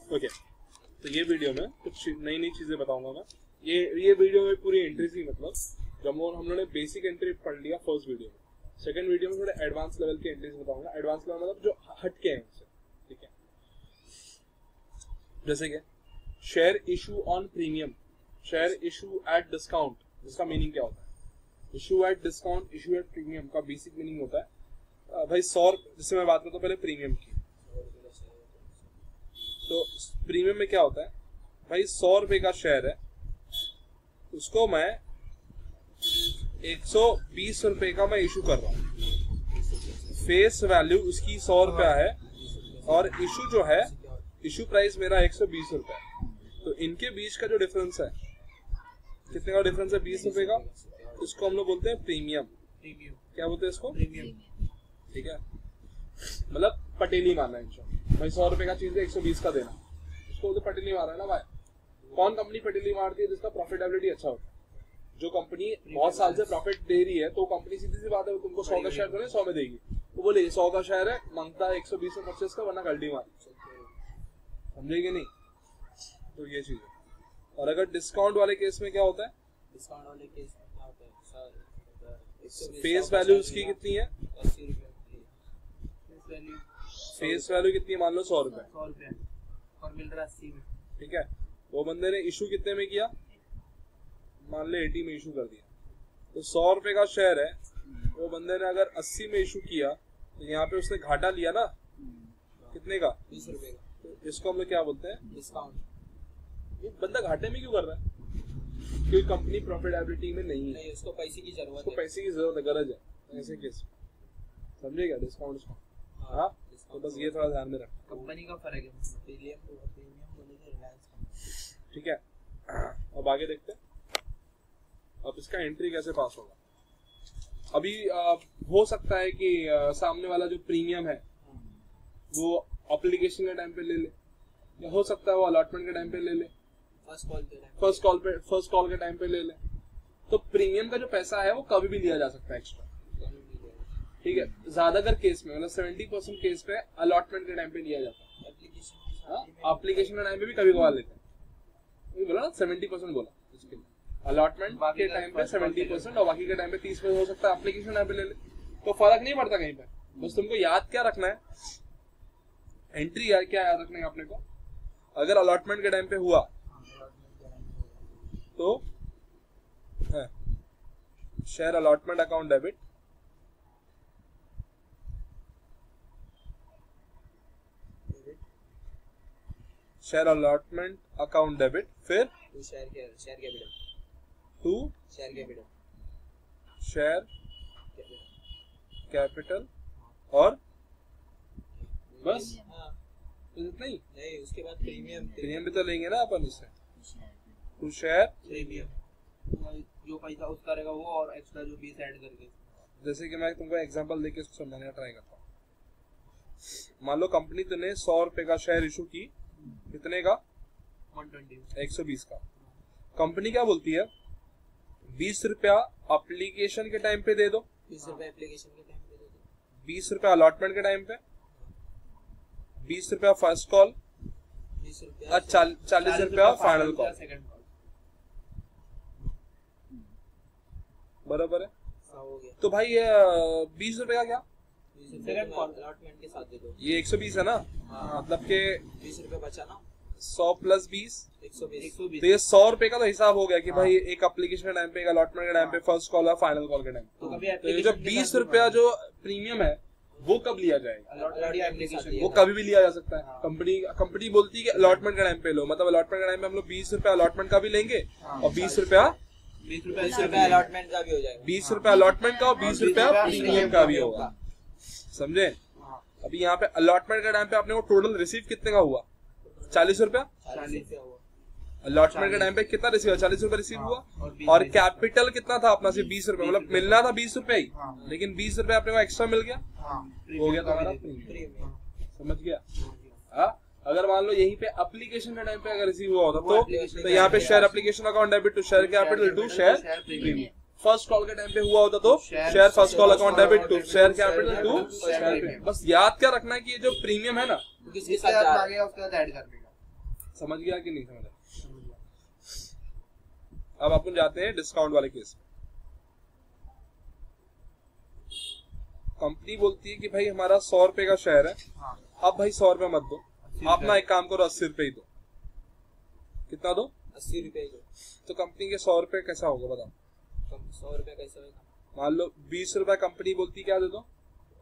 Okay, तो ये video में कुछ नई नई चीजें बताऊंगा मैं। ये वीडियो में पूरी एंट्री थी, मतलब जब हम लोगों ने बेसिक एंट्री पढ़ लिया फर्स्ट वीडियो में। सेकंड वीडियो में थोड़े एडवांस लेवल की एंट्रीज बताऊंगा। एडवांस लेवल मतलब जो हटके हैं उससे, ठीक है। जैसे कि share issue on premium, share issue at discount, इसका मीनिंग क्या होता है? Issue at discount, issue at premium का बेसिक मीनिंग होता है भाई 100, जिससे मैं बात करता हूँ पहले प्रीमियम की। तो प्रीमियम में क्या होता है भाई, 100 रुपए का शेयर है, उसको मैं 120 रुपए का मैं इशू कर रहा हूँ। फेस वैल्यू उसकी 100 रुपया है और इशू जो है, इशू प्राइस मेरा 120 रुपए है। तो इनके बीच का जो डिफरेंस है, कितने का डिफरेंस है? 20 रुपए का। इसको हम लोग बोलते हैं प्रीमियम। क्या बोलते हैं इसको? प्रीमियम। ठीक है, मतलब पटेली मारना है भाई, 100 रुपए का चीज है 120 का देना, उसको तो पटेली मार रहा है ना भाई। कौन कंपनी पटेली मारती है? जिसका प्रॉफिटेबिलिटी अच्छा होता है। जो कंपनी बहुत साल से प्रॉफिट दे रही है, तो कंपनी सीधी सी बात है, तुमको 100 का शेयर दोगे 100 में देगी। वो बोले 100 का शेयर है, मांगता है 120 में परचेस का, वरना गल्टी मार, समझेगी नहीं? तो ये चीज है। और अगर डिस्काउंट वाले केस में क्या होता है? डिस्काउंट वाले केस में क्या होता है? फेस वैल्यू उसकी कितनी है? 80 रुपए। फेस वैल्यू कितनी? मान लो 100 रुपए और मिल रहा 80 में। ठीक है, वो बंदे ने इशू कितने में किया? मान ले 80 में इशू कर दिया। तो 100 रुपए का शेयर है, वो बंदे ने अगर 80 में इशू किया तो यहाँ पे उसने घाटा लिया ना, कितने का? 20 रुपए का। तो इसको हम लोग क्या बोलते हैं? डिस्काउंट। ये बंदा घाटे में क्यों कर रहा है? क्योंकि कंपनी प्रॉफिटेबिलिटी में नहीं है, उसको पैसे की जरूरत है, उसको पैसे की जरूरत है, गरज है ऐसे केस, समझेगा? डिस्काउंट को, हाँ, तो बस ये थोड़ा ध्यान में रख। कंपनी का फर्क है, प्रीमियम बोले तो रिलायंस। ठीक है, अब आगे देखते हैं। अब इसका एंट्री कैसे पास होगा? अभी हो सकता है कि सामने वाला जो प्रीमियम है वो एप्लीकेशन के टाइम पे ले ले, या हो सकता है वो अलॉटमेंट के टाइम पे ले ले, फर्स्ट कॉल के टाइम पे ले ले। तो प्रीमियम का जो पैसा है वो कभी भी लिया जा सकता है एक्स्ट्रा, ठीक है। ज्यादातर केस में, मतलब 70% केस पे अलॉटमेंट के टाइम पे लिया जाता है। एप्लीकेशन के टाइम पे भी कभी कभार लेते हैं, बोला ना 70% बोला, इसके लिए अलॉटमेंट के टाइम पे 70% और बाकी के टाइम पे 30% हो सकता है एप्लीकेशन टाइम पे ले ले। तो फर्क नहीं पड़ता कहीं पे, बस तुमको याद क्या रखना है, एंट्री यार क्या याद रखना है अपने को। अगर अलॉटमेंट के टाइम पे हुआ तो share allotment account debit, share allotment account debit, फिर share capital, to share capital और बस इतना ही। नहीं, उसके बाद प्रीमियम भी तो लेंगे ना अपन इससे। टू शेयर प्रीमियम, जो पैसा उसका रहेगा वो और एक्स्ट्रा जो 20 ऐड करके। जैसे कि मैं तुमको एग्जांपल देके इसको समझाने का ट्राई करता हूँ। मान लो कंपनी तूने 100 रुपए का शेयर इशू की, कितने का? 120 का। कंपनी क्या बोलती है? 20 रुपया एप्लीकेशन के टाइम पे दे दो, 20 रुपया एप्लीकेशन के टाइम पे दे दो, 20 रुपया अलॉटमेंट के टाइम पे, 20 रुपया फर्स्ट कॉल, 20 रुपया 40 रुपया फाइनल कॉल, सेकंड कॉल। बराबर है? हो गया। तो भाई 20 रुपए का क्या? सेकंड कॉल अलॉटमेंट के साथ दे दो। ये 120 है ना, मतलब के 20 रुपए बचा ना, 100 प्लस 20 120। तो ये 100 रुपए का तो हिसाब हो गया कि भाई एक एप्लीकेशन के टाइम पे, एक अलॉटमेंट के टाइम पे, फर्स्ट कॉल और फाइनल कॉल के टाइम। तो ये जो 20 रुपया जो प्रीमियम है वो कब लिया जाएगा? वो कभी भी लिया जा सकता है। कंपनी बोलती है कि अलॉटमेंट के टाइम पे लो, मतलब अलॉटमेंट के टाइम पे हम लोग 20 रुपया अलॉटमेंट का भी लेंगे और 20 रुपया अलॉटमेंट का भी हो जाएगा। 20 रुपया अलॉटमेंट का और 20 रुपया प्रीमियम का भी होगा, समझे? अभी यहाँ पे अलॉटमेंट के टाइम पे आपने को टोटल रिसीव कितने का हुआ? 40 रुपया। अलॉटमेंट के टाइम पे कितना रिसीव हुआ? 40 रुपया रिसीव हुआ। और कैपिटल कितना था अपना? सिर्फ 20 रुपया, मतलब मिलना था 20 रुपया ही, लेकिन 20 रुपया अपने को एक्स्ट्रा मिल गया, हो गया तुम्हारा प्रीमियम। समझ गया? हाँ, अगर मान लो यहीं पे एप्लीकेशन के टाइम पे अगर रिसीव हुआ होता तो यहाँ पे share application account debit to share capital to share premium. First call के टाइम पे हुआ होता तो share first call account debit to share capital to share premium. बस याद क्या रखना है कि ये जो प्रीमियम है ना, किसके साथ आ गया उसके साथ ऐड कर देगा। समझ गया कि नहीं समझा? अब अपन जाते हैं डिस्काउंट वाले केस में। कंपनी बोलती है कि भाई हमारा 100 रुपए का शेयर है, हाँ, अब भाई 100 रुपए मत दो, आप ना एक काम करो 80 रुपए ही दो। कितना दो? 80 रुपए को। तो कंपनी के 100 रुपए कैसा होगा बताओ? 100 रुपए कैसे होगा? मान लो 20 रुपए कंपनी बोलती क्या दे दो?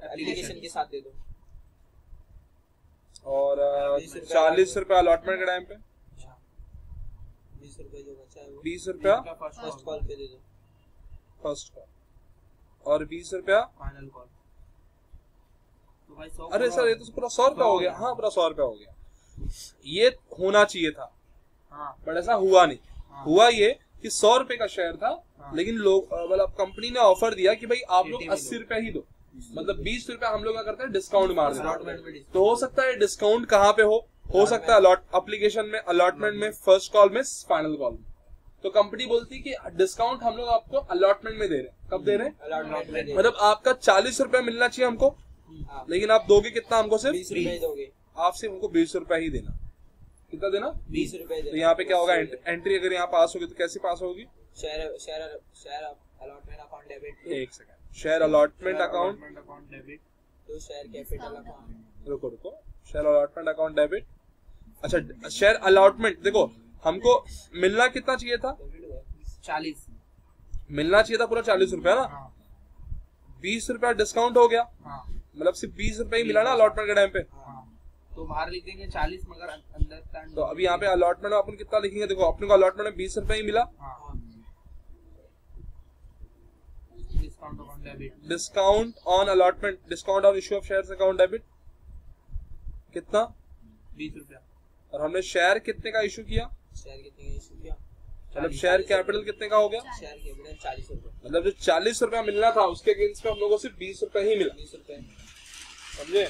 एप्लीकेशन के साथ दे दो। और 40 रुपए अलॉटमेंट के टाइम पे, 20 रुपए जो बचा है वो 20 रुपया फर्स्ट कॉल पे दे दो, फर्स्ट का, और 20 रुपया फाइनल कॉल। तो भाई 100। अरे सर ये तो पूरा 100 रुपया हो गया। हाँ पूरा 100 रुपया हो गया। ये होना चाहिए था, हाँ, बट ऐसा हुआ नहीं। हाँ, हुआ ये कि 100 रुपए का शेयर था, हाँ, लेकिन लोग मतलब कंपनी ने ऑफर दिया कि भाई आप लोग 80 80 रुपए ही दो, मतलब 20 रुपए हम लोग क्या करते हैं डिस्काउंट मार देते अलॉटमेंट हैं। में तो हो सकता है डिस्काउंट कहाँ पे हो सकता है एप्लीकेशन में, अलॉटमेंट में, फर्स्ट कॉल में, फाइनल कॉल में। तो कंपनी बोलती है कि डिस्काउंट हम लोग आपको अलॉटमेंट में दे रहे हैं। कब दे रहे हैं? अलॉटमेंट में दे मतलब आपका 40 रुपए मिलना चाहिए हमको, हाँ, लेकिन आप दोगे कितना हमको? सिर्फ 20 रुपए दोगे। आप सिर्फ हमको 20 रुपए ही देना। कितना देना? 20 रुपए तो यहाँ पे क्या होगा? एंट्री अगर यहाँ पास होगी तो कैसे पास होगी? Share allotment account debit. एक second, share allotment account debit तो शेयर कैपिटल अकाउंट। रुको, शेयर अलॉटमेंट अकाउंट डेबिट। अच्छा शेयर अलॉटमेंट देखो, हमको मिलना कितना चाहिए था? 40 मिलना चाहिए था पूरा 40 रुपया ना। 20 रुपया डिस्काउंट हो गया, हाँ, मतलब सिर्फ 20 रुपए ही मिला ना अलॉटमेंट के टाइम पे। हाँ, तो बाहर लिख देंगे 40 मगर अंदर तो अभी यहाँ पे अलॉटमेंट में अपन कितना लिखेंगे? देखो अपने को अलॉटमेंट में 20 रुपए ही मिला। Discount account debit. Discount on allotment, discount on issue of shares account debit कितना? 20 रुपया। और हमने शेयर कितने का इशू किया? शेयर कितने का इशू किया? मतलब शेयर कैपिटल कितने का हो गया? शेयर कैपिटल 40 रुपए। मतलब जो 40 रुपया मिलना था उसके अगेंस्ट में हम लोगों को सिर्फ 20 रुपए ही मिला। 20 रुपए। समझे?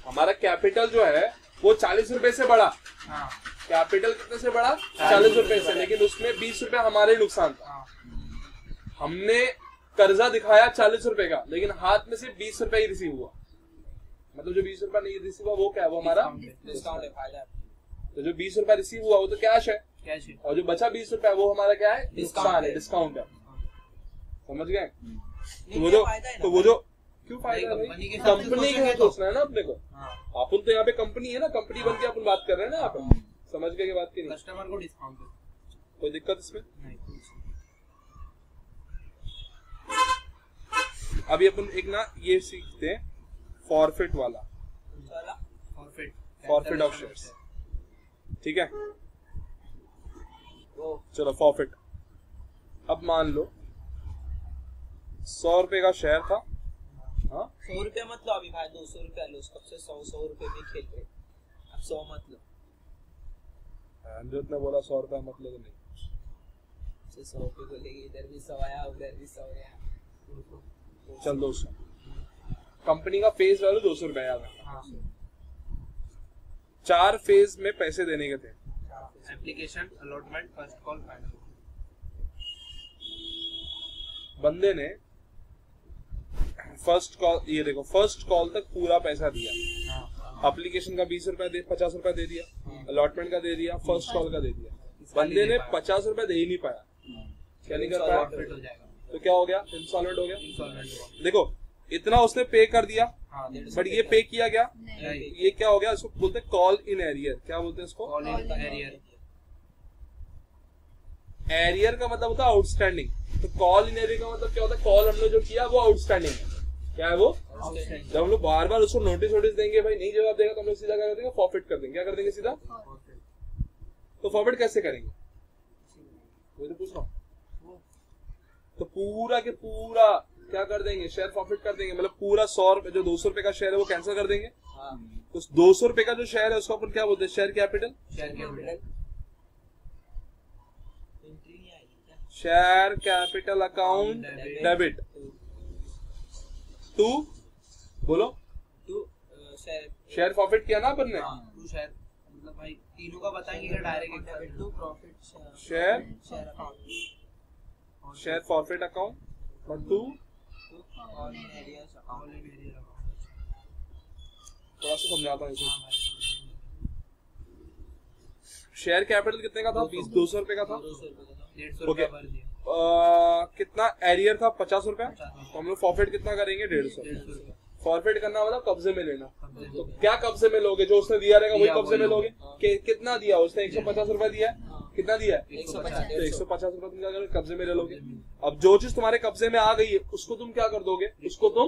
हमारा कैपिटल जो है वो 40 रुपए से बढ़ा। हाँ, कैपिटल कितने से बढ़ा? 40 रुपए से, लेकिन उसमें 20 रुपया हमारे नुकसान था। हाँ, हमने कर्जा दिखाया 40 रुपए का, लेकिन हाथ में सिर्फ 20 रुपए ही रिसीव हुआ। मतलब जो 20 रुपया नहीं रिसीव हुआ वो क्या है? वो हमारा डिस्काउंट है, फायदा है। तो जो 20 रुपया रिसीव हुआ वो तो कैश है, कैश है। और जो बचा 20 रुपया वो हमारा क्या है? नुकसान है, डिस्काउंट है। समझ गए? तो वो जो क्यों फायदा है भाई? कंपनी का सोचना है ना अपने को। अपन तो यहाँ पे कंपनी है ना, कंपनी बन के अपन बात कर रहे हैं ना यहाँ पे। समझ गए की बात की नहीं? कस्टमर को डिस्काउंट दो, कोई दिक्कत इसमें नहीं। अभी अपन एक ना ये सीखते हैं फॉरफिट वाला, फॉरफिट ऑफ शेयर्स। ठीक है, चलो फॉरफिट। अब मान लो 100 रुपए का शेयर था। हाँ 100 रुपया मत लो अभी भाई, 200 रुपया लो। कब से 100 रुपए में खेल रहे, अब 100 मत लो। अंजोत ने बोला 100 रुपया मत लो, तो नहीं 100 रुपए को लेके इधर भी 100 आया, उधर भी 100 आया। चल 200। कंपनी का फेस वैल्यू 200 रुपया याद है। हाँ, 4 फेज में पैसे देने के थे। Application, allotment, first call, final. बंदे ने फर्स्ट कॉल, ये देखो फर्स्ट कॉल तक पूरा पैसा दिया। एप्लीकेशन का 20 रुपया दे, 50 रुपया दे दिया, अलॉटमेंट का दे दिया, फर्स्ट कॉल का दे दिया। बंदे ने 50 रुपया दे ही नहीं पाया। क्या नहीं कर पाया? तो क्या हो गया? इंस्टॉलमेंट हो गया। देखो इतना उसने पे कर दिया, बट ये पे किया क्या? ये क्या हो गया? इसको बोलते हैं कॉल इन एरियर। क्या बोलते हैं इसको? Call in arrear. एरियर का मतलब होता है आउटस्टैंडिंग। तो कॉल इन एरियर का मतलब क्या होता है? कॉल हमने जो किया वो आउटस्टैंडिंग है। क्या है वो? जब हम लोग बार बार उसको नोटिस देंगे, भाई नहीं जवाब देगा तो हम लोग सीधा क्या कर देंगे? फॉरफिट कर देंगे। क्या कर देंगे सीधा? तो फॉरफिट कैसे करेंगे? वही तो पूछ रहा हूँ। तो पूरा के पूरा क्या कर देंगे? शेयर फॉरफिट कर देंगे। मतलब पूरा 100 रुपए, जो 200 रुपए का शेयर है वो कैंसिल कर देंगे। तो 200 रुपए का जो शेयर है उसको अपन क्या बोलते हैं? Share capital. Share capital account debit to, बोलो, टू शेयर फॉरफिट किया ना अपन ने। टू शेयर मतलब भाई तीनों का बताएंगे direct debit to profit share account, share forfeit account और to all in arrears account. थोड़ा सा समझाता हूँ इसे। शेयर कैपिटल कितने का था? 200 रुपए का था। 200 रुपए का था, 150 ओके, रुपया भर दिया। कितना एरियर था? 50 रुपया। 50 तो हम लोग फॉरफिट कितना करेंगे? 150। 150 रुपया। फॉरफिट करना मतलब कब्जे में लेना। कब्जे में तो लेना। क्या कब्जे में लोगे? जो उसने दिया रहेगा वही दिया कब्जे में वही लोगे। हाँ। कितना दिया उसने? 150 रुपया दिया है। कितना दिया है? 150। तो 150 रुपया तुम क्या करोगे? कब्जे में ले लोगे। अब जो चीज तुम्हारे कब्जे में आ गई है उसको तुम क्या कर दोगे? उसको तुम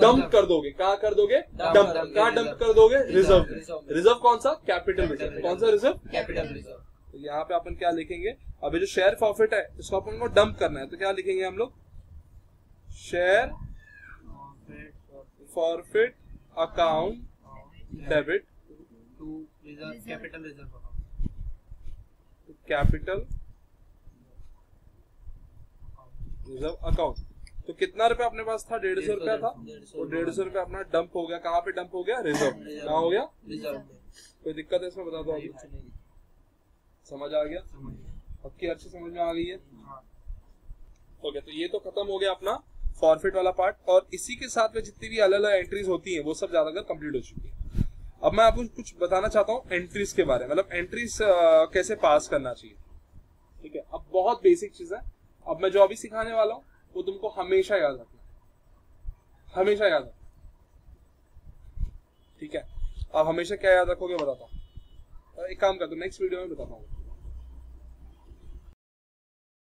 डंप कर दोगे। कहाँ कर दोगे? डंप। कहाँ डंप कर दोगे? रिजर्व। रिजर्व कौन सा? Capital reserve. कौन सा रिजर्व? Capital reserve. तो यहाँ पे अपन क्या लिखेंगे? अभी जो शेयर फॉरफिट है इसको अपन को डंप करना है, तो क्या लिखेंगे हम लोग? Share forfeit account debit to reserve, capital reserve capital reserve account. तो कितना रुपया अपने पास था? 150 रुपया था। तो 150 रुपया अपना डंप हो गया। कहाँ पे डंप हो गया? रिजर्व। कहाँ हो गया? रिजर्व। कोई दिक्कत है इसमें? बता दो अभी। समझ आ गया? आपकी अच्छी समझ में आ गई है? ओके, तो ये तो खत्म हो गया अपना फॉरफिट वाला पार्ट, और इसी के साथ में जितनी भी अलग अलग एंट्रीज होती हैं वो सब ज्यादातर कंप्लीट हो चुकी है। अब मैं आपको कुछ बताना चाहता हूँ एंट्रीज के बारे में, मतलब एंट्रीज कैसे पास करना चाहिए। ठीक है, अब बहुत बेसिक चीज है। अब मैं जो अभी सिखाने वाला हूँ वो तुमको हमेशा याद रखना है, हमेशा याद रखना। ठीक है, अब हमेशा क्या याद रखोगे बताता हूँ। एक काम करता हूँ, नेक्स्ट वीडियो में बताता हूँ।